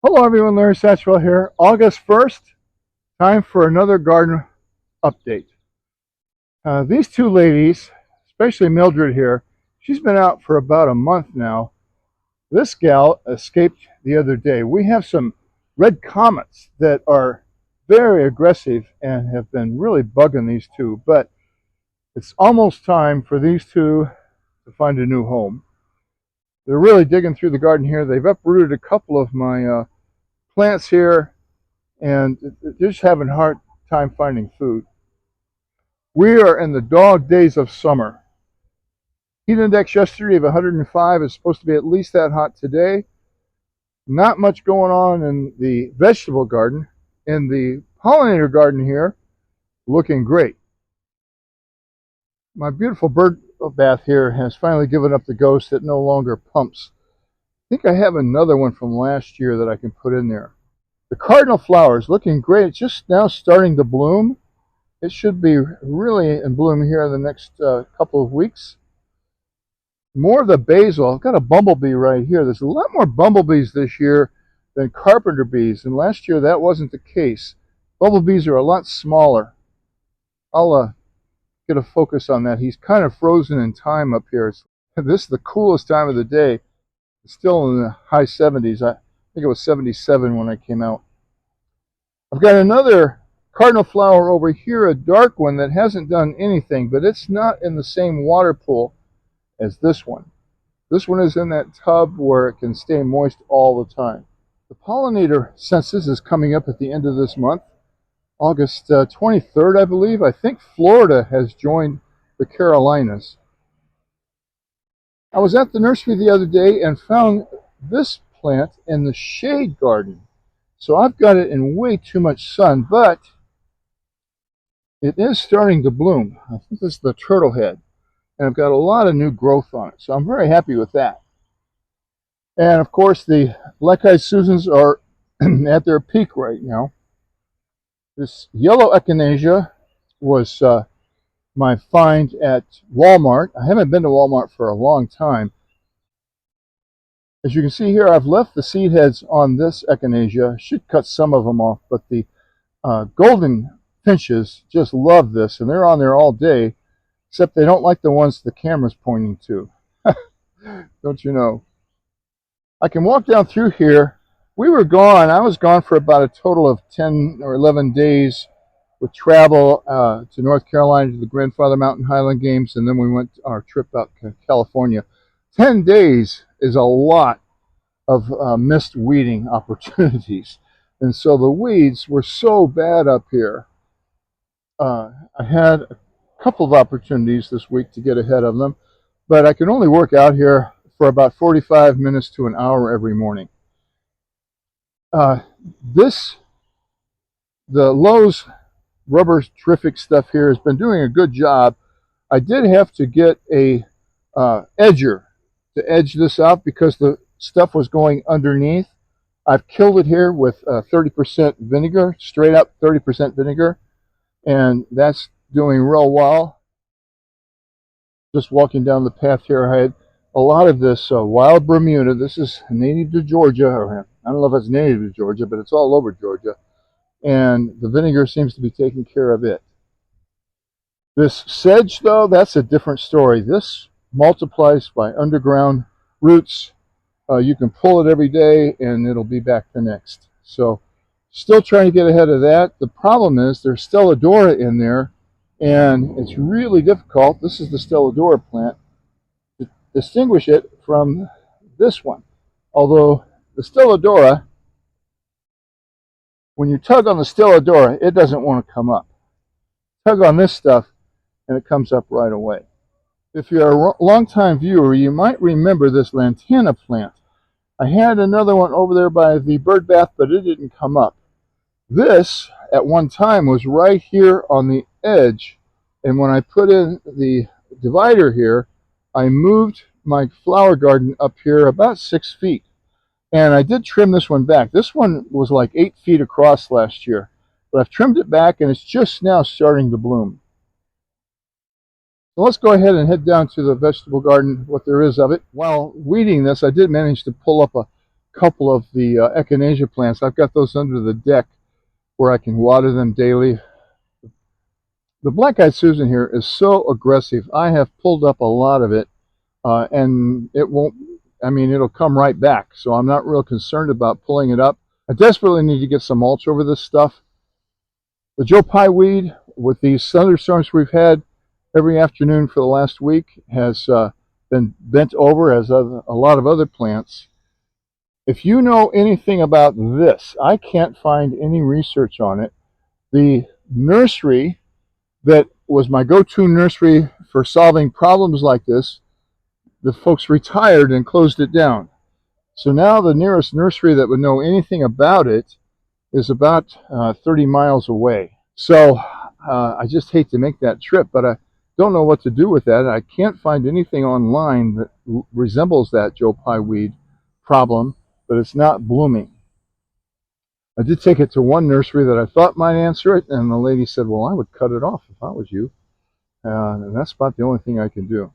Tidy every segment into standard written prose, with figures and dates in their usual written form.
Hello everyone, Larry Satchwell here. August 1st, time for another garden update. These two ladies, especially Mildred here, she's been out for about a month now. This gal escaped the other day. We have some red comets that are very aggressive and have been really bugging these two, but it's almost time for these two to find a new home. They're really digging through the garden here. They've uprooted a couple of my plants here and they're just having a hard time finding food. We are in the dog days of summer. Heat index yesterday of 105 is supposed to be at least that hot today. Not much going on in the vegetable garden. In the pollinator garden here, looking great. My beautiful bird bath here has finally given up the ghost. It no longer pumps. I think I have another one from last year that I can put in there. The cardinal flowers looking great. It's just now starting to bloom. It should be really in bloom here in the next couple of weeks. More of the basil. I've got a bumblebee right here. There's a lot more bumblebees this year than carpenter bees, and last year that wasn't the case. Bumblebees are a lot smaller. I'll get a focus on that. He's kind of frozen in time up here. This is the coolest time of the day. It's still in the high 70s. I think it was 77 when I came out. I've got another cardinal flower over here, a dark one that hasn't done anything, but it's not in the same water pool as this one. This one is in that tub where it can stay moist all the time. The pollinator census is coming up at the end of this month, August 23rd, I believe. I think Florida has joined the Carolinas. I was at the nursery the other day and found this plant in the shade garden. So I've got it in way too much sun, but it is starting to bloom. I think this is the turtle head, and I've got a lot of new growth on it, so I'm very happy with that. And of course, the black-eyed Susans are at their peak right now. This yellow echinacea was my find at Walmart. I haven't been to Walmart for a long time. As you can see here, I've left the seed heads on this echinacea. Should cut some of them off, but the golden finches just love this, and they're on there all day, except they don't like the ones the camera's pointing to. Don't you know? I can walk down through here. We were gone. I was gone for about a total of 10 or 11 days with travel to North Carolina to the Grandfather Mountain Highland Games, and then we went our trip out to California. 10 days is a lot of missed weeding opportunities. And so the weeds were so bad up here. I had a couple of opportunities this week to get ahead of them, but I can only work out here for about 45 minutes to an hour every morning. The Lowe's rubber terrific stuff here has been doing a good job. I did have to get a edger to edge this out because the stuff was going underneath. I've killed it here with 30% vinegar, straight up 30% vinegar, and that's doing real well. Just walking down the path here, I had a lot of this wild Bermuda. This is native to Georgia, or I don't know if it's native to Georgia, but it's all over Georgia, and the vinegar seems to be taking care of it. This sedge, though, that's a different story. This multiplies by underground roots. You can pull it every day and it'll be back the next. So still trying to get ahead of that. The problem is there's Stelladora in there, and it's really difficult. This is the Stelladora plant, to distinguish it from this one. Although the Stelladora, when you tug on the Stelladora, it doesn't want to come up. Tug on this stuff and it comes up right away. If you're a long-time viewer, you might remember this lantana plant. I had another one over there by the bird bath, but it didn't come up. This, at one time, was right here on the edge, and when I put in the divider here, I moved my flower garden up here about 6 feet, and I did trim this one back. This one was like 8 feet across last year, but I've trimmed it back, and it's just now starting to bloom. So let's go ahead and head down to the vegetable garden, what there is of it. While weeding this, I did manage to pull up a couple of the echinacea plants. I've got those under the deck where I can water them daily. The black-eyed Susan here is so aggressive. I have pulled up a lot of it, and it won't, I mean, it'll come right back. So I'm not real concerned about pulling it up. I desperately need to get some mulch over this stuff. The Joe Pye weed, with these thunderstorms we've had every afternoon for the last week, has been bent over as a lot of other plants. If you know anything about this, I can't find any research on it. The nursery that was my go-to nursery for solving problems like this, the folks retired and closed it down. So now the nearest nursery that would know anything about it is about 30 miles away. So I just hate to make that trip, but I don't know what to do with that. I can't find anything online that resembles that Joe Pye weed problem, but it's not blooming. I did take it to one nursery that I thought might answer it, and the lady said, well, I would cut it off if I was you. And that's about the only thing I can do.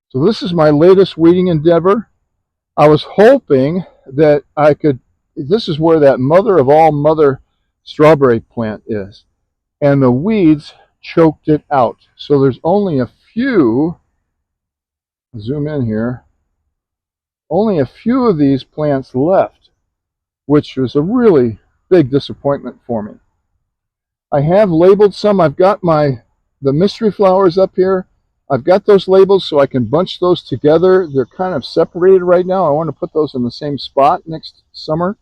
So this is my latest weeding endeavor. I was hoping that I could, this is where that mother of all mother strawberry plant is. And the weeds choked it out. So there's only a few, zoom in here, only a few of these plants left, which was a really big disappointment for me. I have labeled some. I've got the mystery flowers up here. I've got those labeled so I can bunch those together. They're kind of separated right now. I want to put those in the same spot next summer.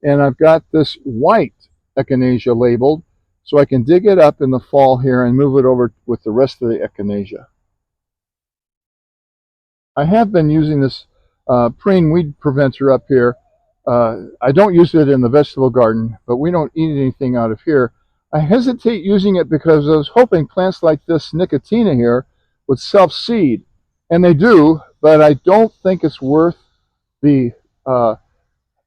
And I've got this white echinacea labeled so I can dig it up in the fall here and move it over with the rest of the echinacea. I have been using this praying weed preventer up here. I don't use it in the vegetable garden, but we don't eat anything out of here. I hesitate using it because I was hoping plants like this Nicotina here would self-seed, and they do, but I don't think it's worth the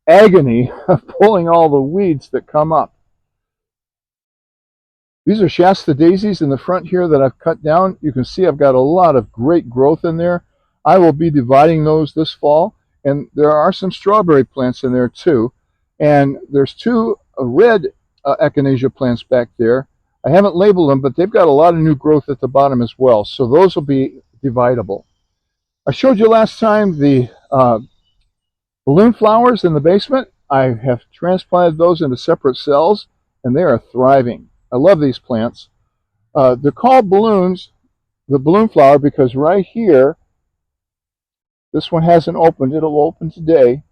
agony of pulling all the weeds that come up. These are Shasta daisies in the front here that I've cut down. You can see I've got a lot of great growth in there. I will be dividing those this fall, and there are some strawberry plants in there too. And there's two red echinacea plants back there. I haven't labeled them, but they've got a lot of new growth at the bottom as well. So those will be dividable. I showed you last time the balloon flowers in the basement. I have transplanted those into separate cells, and they are thriving. I love these plants. They're called balloons, the balloon flower, because right here, this one hasn't opened. It'll open today.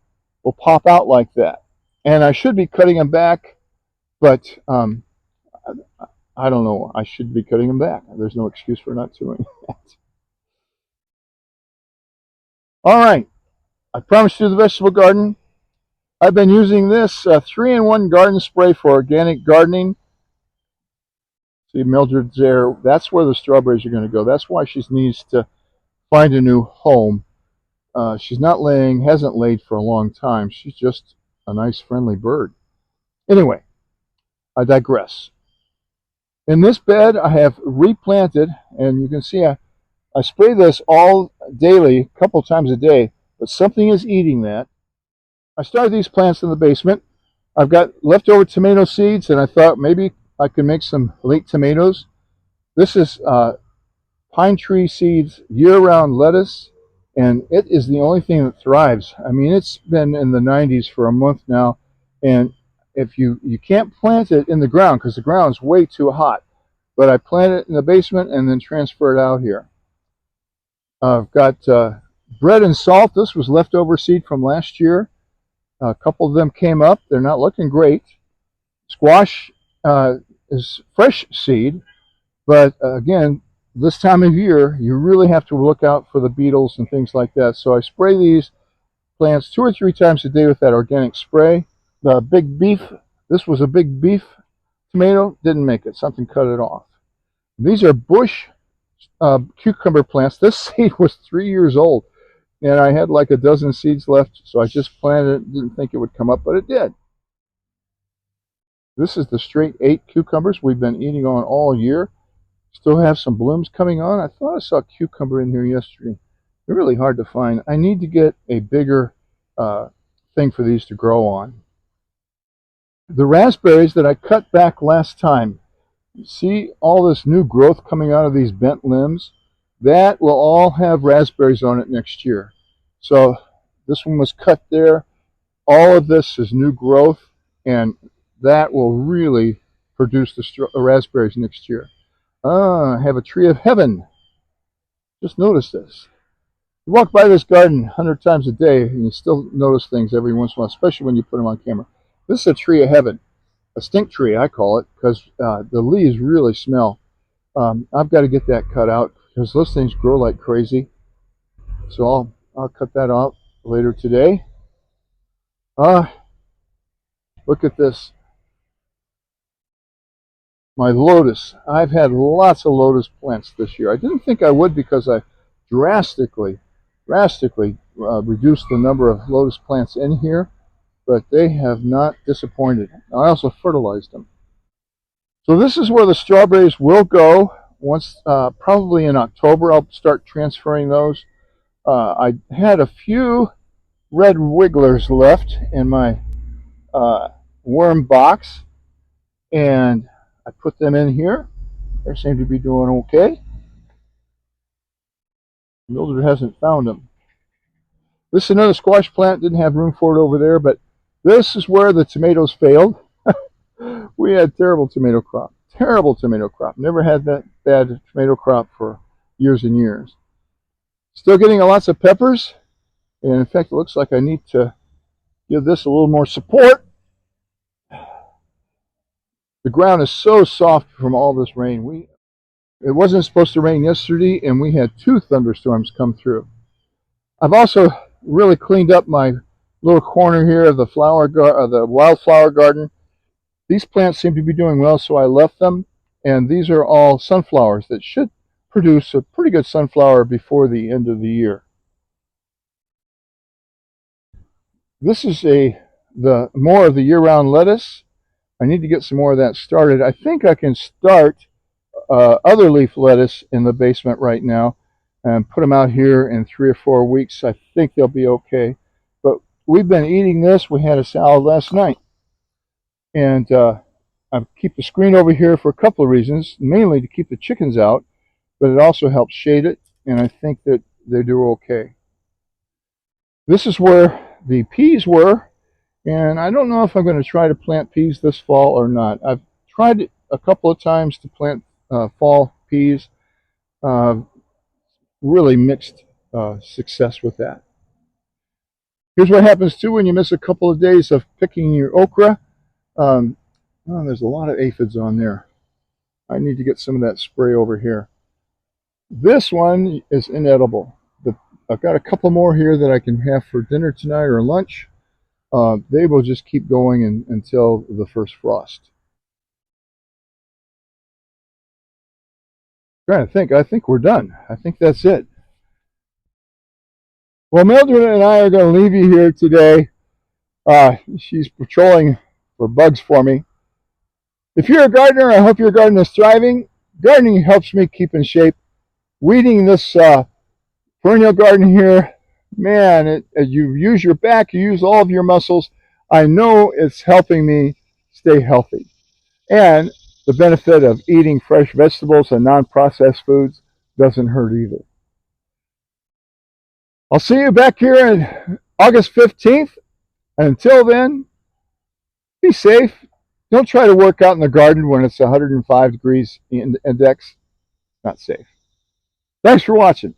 Will pop out like that. And I should be cutting them back, but I don't know. I should be cutting them back. There's no excuse for not doing that. All right. I promised you the vegetable garden. I've been using this 3-in-1 garden spray for organic gardening. See, Mildred's there. That's where the strawberries are going to go. That's why she needs to find a new home. She's not laying, hasn't laid for a long time. She's just a nice, friendly bird. Anyway, I digress. In this bed, I have replanted, and you can see I spray this all daily, a couple times a day, but something is eating that. I started these plants in the basement. I've got leftover tomato seeds, and I thought maybe I could make some late tomatoes. This is pine tree seeds, year-round lettuce, and it is the only thing that thrives. I mean, it's been in the 90s for a month now, and if you can't plant it in the ground because the ground's way too hot, but I plant it in the basement and then transfer it out here. I've got bread and salt. This was leftover seed from last year. A couple of them came up. They're not looking great. Squash is fresh seed, but again, this time of year, you really have to look out for the beetles and things like that. So I spray these plants 2 or 3 times a day with that organic spray. The big beef, this was a big beef tomato, didn't make it. Something cut it off. These are bush cucumber plants. This seed was 3 years old, and I had like a dozen seeds left, so I just planted it. Didn't think it would come up, but it did. This is the straight 8 cucumbers we've been eating on all year. Still have some blooms coming on. I thought I saw a cucumber in here yesterday. They're really hard to find. I need to get a bigger thing for these to grow on. The raspberries that I cut back last time, you see all this new growth coming out of these bent limbs? That will all have raspberries on it next year. So this one was cut there. All of this is new growth, and that will really produce the raspberries next year. I have a tree of heaven. Just notice this. You walk by this garden 100 times a day, and you still notice things every once in a while, especially when you put them on camera. This is a tree of heaven, a stink tree, I call it, because the leaves really smell. I've got to get that cut out because those things grow like crazy. So I'll cut that out later today. Look at this. My lotus. I've had lots of lotus plants this year. I didn't think I would because I drastically reduced the number of lotus plants in here, but they have not disappointed. I also fertilized them. So this is where the strawberries will go. Once, probably in October, I'll start transferring those. I had a few red wigglers left in my worm box, and I put them in here. They seem to be doing okay. Mildred hasn't found them. This is another squash plant. Didn't have room for it over there, but this is where the tomatoes failed. We had terrible tomato crop. Terrible tomato crop. Never had that bad tomato crop for years and years. Still getting lots of peppers. And in fact, it looks like I need to give this a little more support. The ground is so soft from all this rain. It wasn't supposed to rain yesterday, and we had 2 thunderstorms come through. I've also really cleaned up my little corner here of the wildflower garden. These plants seem to be doing well, so I left them, and these are all sunflowers that should produce a pretty good sunflower before the end of the year. This is the more of the year-round lettuce. I need to get some more of that started. I think I can start other leaf lettuce in the basement right now and put them out here in 3 or 4 weeks. I think they'll be okay. But we've been eating this. We had a salad last night. And I keep the screen over here for a couple of reasons, mainly to keep the chickens out, but it also helps shade it, and I think that they do okay. This is where the peas were, and I don't know if I'm going to try to plant peas this fall or not. I've tried a couple of times to plant fall peas. Really mixed success with that. Here's what happens too when you miss a couple of days of picking your okra. There's a lot of aphids on there. I need to get some of that spray over here. This one is inedible, but I've got a couple more here that I can have for dinner tonight or lunch. They will just keep going until the first frost. I'm trying to think. I think we're done. I think that's it. Well, Mildred and I are going to leave you here today. She's patrolling for bugs for me. If you're a gardener, I hope your garden is thriving. Gardening helps me keep in shape. Weeding this perennial garden here, man, you use your back, you use all of your muscles. I know it's helping me stay healthy. And the benefit of eating fresh vegetables and non-processed foods doesn't hurt either. I'll see you back here on August 15th. And until then, be safe. Don't try to work out in the garden when it's 105 degrees index. Not safe. Thanks for watching.